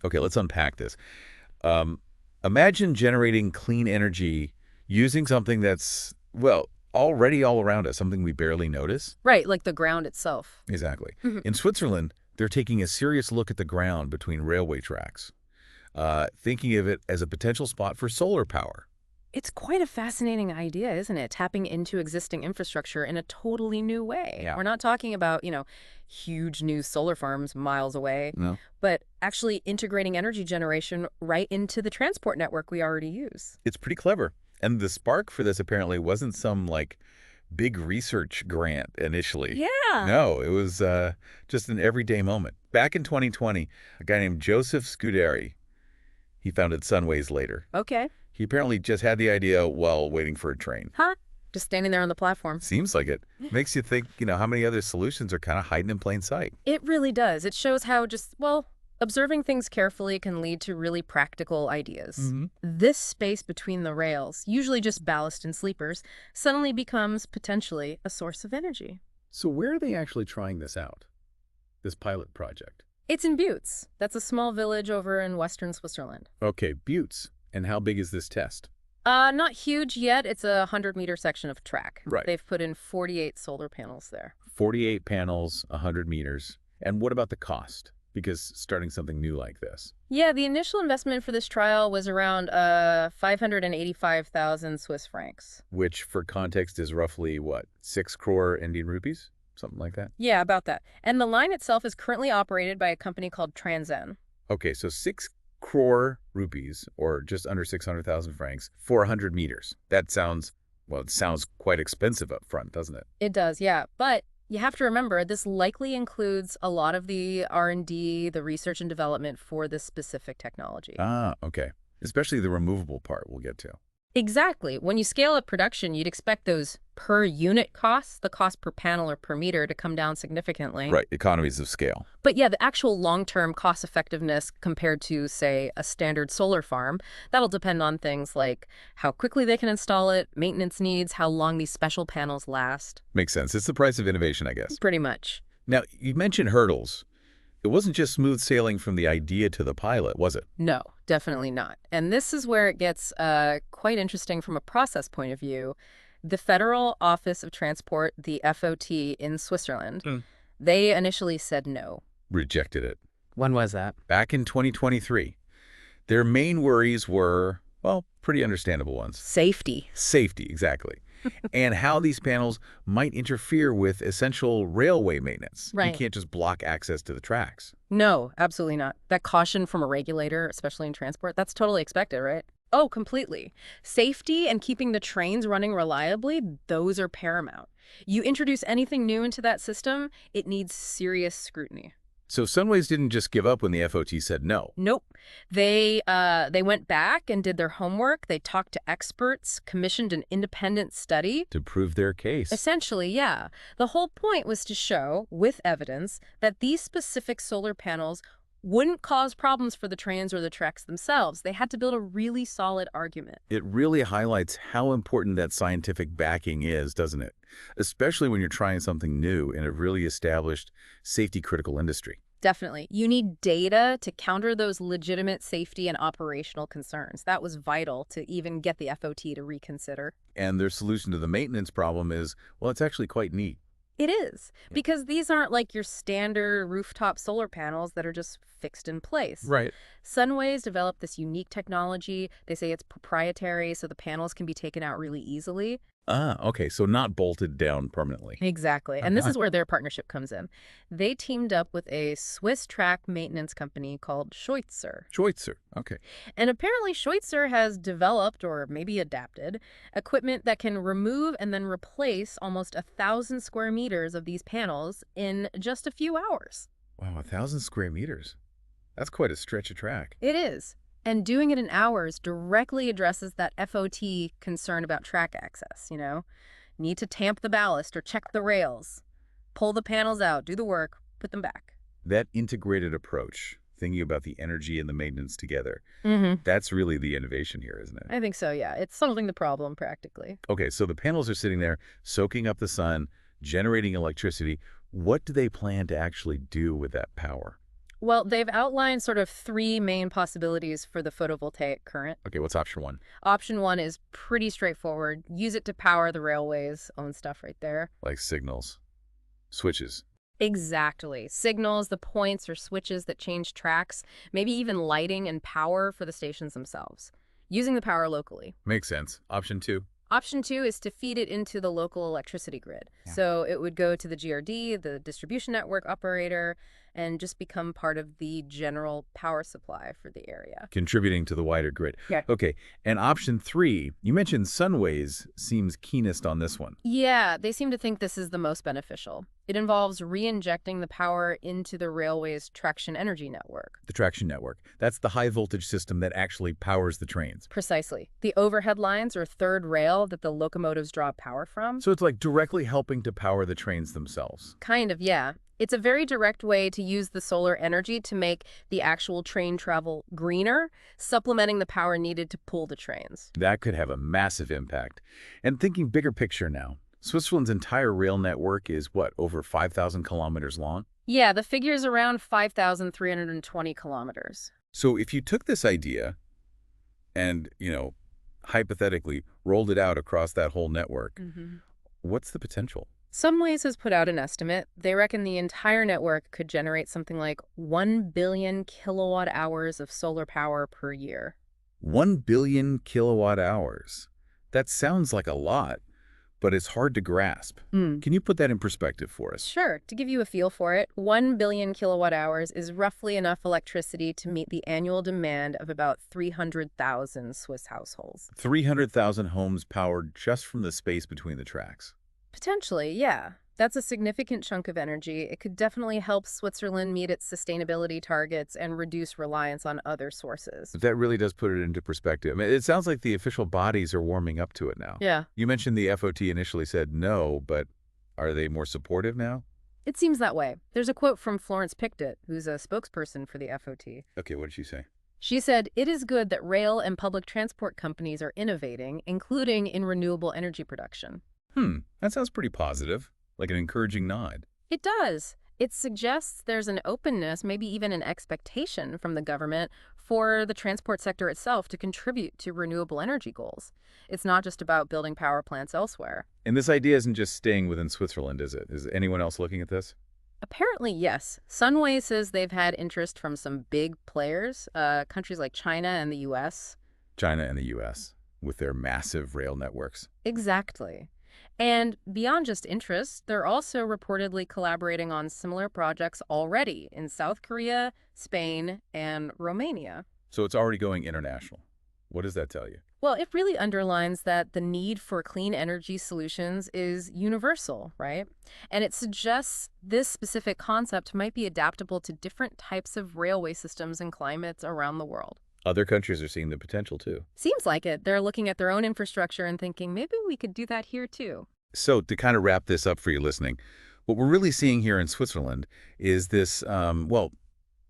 Okay, let's unpack this. Um, Imagine generating clean energy using something that's, well, already all around us, something we barely notice. Right, like the ground itself. Exactly. Mhm. In Switzerland, they're taking a serious look at the ground between railway tracks, thinking of it as a potential spot for solar power. It's quite a fascinating idea, isn't it? Tapping into existing infrastructure in a totally new way. Yeah. We're not talking about, huge new solar farms miles away, No. but actually integrating energy generation right into the transport network we already use. It's pretty clever. And the spark for this apparently wasn't some, like, big research grant initially. Yeah. No, it was just an everyday moment. Back in 2020, a guy named Joseph Scuderi, he founded Sunways later. Okay. He apparently just had the idea while waiting for a train. Huh? Just standing there on the platform. Seems like it. Makes you think, how many other solutions are kind of hiding in plain sight. It really does. It shows how observing things carefully can lead to really practical ideas. Mm-hmm. This space between the rails, usually just ballast and sleepers, suddenly becomes potentially a source of energy. So where are they actually trying this out, this pilot project? It's in Buttes. That's a small village over in western Switzerland. Okay, Buttes. And how big is this test? Not huge yet. It's a 100-meter section of track. Right. They've put in 48 solar panels there. 48 panels, 100 meters. And what about the cost? Because starting something new like this. Yeah, the initial investment for this trial was around 585,000 Swiss francs. Which, for context, is roughly, what, 6 crore Indian rupees? Something like that? Yeah, about that. And the line itself is currently operated by a company called Transen. Okay, so 6 crore rupees, or just under 600,000 francs, for 100 meters. That sounds, well, it sounds quite expensive up front, doesn't it? It does, yeah. But you have to remember, this likely includes a lot of the R&D, the research and development for this specific technology. Ah, okay. Especially the removable part we'll get to. Exactly. When you scale up production, you'd expect those per unit costs, the cost per panel or per meter, to come down significantly. Right, economies of scale. But yeah, the actual long-term cost effectiveness compared to, say, a standard solar farm, that'll depend on things like how quickly they can install it, maintenance needs, how long these special panels last. Makes sense. It's the price of innovation, I guess. Pretty much. Now, you mentioned hurdles. It wasn't just smooth sailing from the idea to the pilot, was it? No, definitely not. And this is where it gets quite interesting from a process point of view. The Federal Office of Transport, the FOT in Switzerland, they initially said no. Rejected it. When was that? Back in 2023. Their main worries were, well, pretty understandable ones. Safety. Safety, exactly. And how these panels might interfere with essential railway maintenance. Right. You can't just block access to the tracks. No, absolutely not. That caution from a regulator, especially in transport, that's totally expected, right? Oh, completely. Safety and keeping the trains running reliably, those are paramount. You introduce anything new into that system, it needs serious scrutiny. So Sunways didn't just give up when the FOT said no. Nope. They went back and did their homework. They talked to experts, commissioned an independent study. To prove their case. Essentially, yeah. The whole point was to show, with evidence, that these specific solar panels wouldn't cause problems for the trains or the tracks themselves. They had to build a really solid argument. It really highlights how important that scientific backing is, doesn't it? Especially when you're trying something new in a really established safety-critical industry. Definitely. You need data to counter those legitimate safety and operational concerns. That was vital to even get the FOT to reconsider. And their solution to the maintenance problem is, well, it's actually quite neat. It is, because these aren't like your standard rooftop solar panels that are just fixed in place. Right. Sunways developed this unique technology. They say it's proprietary, so the panels can be taken out really easily. Ah, okay, so not bolted down permanently. Exactly. And this is where their partnership comes in. They teamed up with a Swiss track maintenance company called Schweitzer. Schweitzer, okay. And apparently Schweitzer has developed, or maybe adapted, equipment that can remove and then replace almost 1,000 square meters of these panels in just a few hours. Wow, 1,000 square meters. That's quite a stretch of track. It is. And doing it in hours directly addresses that FOT concern about track access, Need to tamp the ballast or check the rails. Pull the panels out, do the work, put them back. That integrated approach, thinking about the energy and the maintenance together, that's really the innovation here, isn't it? I think so, yeah. It's solving the problem practically. Okay, so the panels are sitting there, soaking up the sun, generating electricity. What do they plan to actually do with that power? Well, they've outlined sort of three main possibilities for the photovoltaic current. Okay, what's option one? Option one is pretty straightforward. Use it to power the railway's own stuff right there. Like signals, switches. Exactly. Signals, the points or switches that change tracks, maybe even lighting and power for the stations themselves. Using the power locally. Makes sense. Option two. Option two is to feed it into the local electricity grid. Yeah. So it would go to the GRD, the distribution network operator, and just become part of the general power supply for the area. Contributing to the wider grid. Yeah. Okay, and option three, you mentioned Sunways seems keenest on this one. Yeah, they seem to think this is the most beneficial. It involves re-injecting the power into the railway's traction energy network. The traction network. That's the high voltage system that actually powers the trains. Precisely. The overhead lines or third rail that the locomotives draw power from. So it's like directly helping to power the trains themselves. Kind of, yeah. It's a very direct way to use the solar energy to make the actual train travel greener, supplementing the power needed to pull the trains. That could have a massive impact. And thinking bigger picture now, Switzerland's entire rail network is, what, over 5,000 kilometers long? Yeah, the figure's around 5,320 kilometers. So if you took this idea and, hypothetically rolled it out across that whole network, what's the potential? Someways has put out an estimate. They reckon the entire network could generate something like 1 billion kilowatt hours of solar power per year. 1 billion kilowatt hours. That sounds like a lot, but it's hard to grasp. Can you put that in perspective for us? Sure. To give you a feel for it, 1 billion kilowatt hours is roughly enough electricity to meet the annual demand of about 300,000 Swiss households. 300,000 homes powered just from the space between the tracks. Potentially, yeah. That's a significant chunk of energy. It could definitely help Switzerland meet its sustainability targets and reduce reliance on other sources. That really does put it into perspective. I mean, it sounds like the official bodies are warming up to it now. Yeah. You mentioned the FOT initially said no, but are they more supportive now? It seems that way. There's a quote from Florence Pictet, who's a spokesperson for the FOT. Okay, what did she say? She said, "It is good that rail and public transport companies are innovating, including in renewable energy production." That sounds pretty positive, like an encouraging nod. It does. It suggests there's an openness, maybe even an expectation from the government for the transport sector itself to contribute to renewable energy goals. It's not just about building power plants elsewhere. And this idea isn't just staying within Switzerland, is it? Is anyone else looking at this? Apparently, yes. Sunway says they've had interest from some big players, countries like China and the U.S. China and the U.S., with their massive rail networks. Exactly. And beyond just interest, they're also reportedly collaborating on similar projects already in South Korea, Spain, and Romania. So it's already going international. What does that tell you? Well, it really underlines that the need for clean energy solutions is universal, right? And it suggests this specific concept might be adaptable to different types of railway systems and climates around the world. Other countries are seeing the potential, too. Seems like it. They're looking at their own infrastructure and thinking, maybe we could do that here, too. So to kind of wrap this up for you listening, what we're really seeing here in Switzerland is this,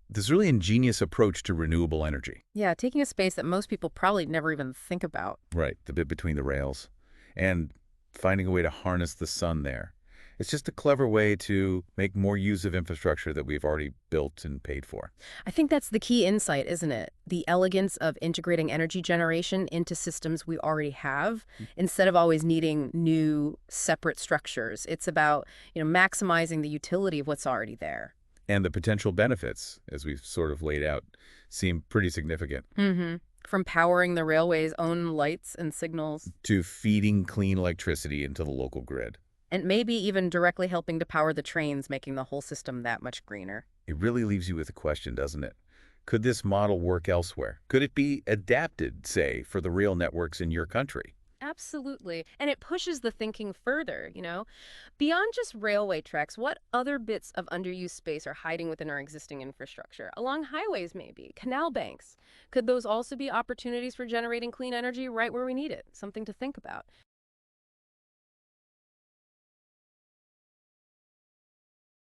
this really ingenious approach to renewable energy. Yeah, taking a space that most people probably never even think about. Right, the bit between the rails, and finding a way to harness the sun there. It's just a clever way to make more use of infrastructure that we've already built and paid for. I think that's the key insight, isn't it? The elegance of integrating energy generation into systems we already have, instead of always needing new, separate structures. It's about, maximizing the utility of what's already there. And the potential benefits, as we've sort of laid out, seem pretty significant. From powering the railway's own lights and signals, to feeding clean electricity into the local grid. and maybe even directly helping to power the trains, making the whole system that much greener. It really leaves you with a question, doesn't it? Could this model work elsewhere? Could it be adapted, say, for the rail networks in your country? Absolutely. And it pushes the thinking further, Beyond just railway tracks, what other bits of underused space are hiding within our existing infrastructure? Along highways, maybe, canal banks. Could those also be opportunities for generating clean energy right where we need it? Something to think about.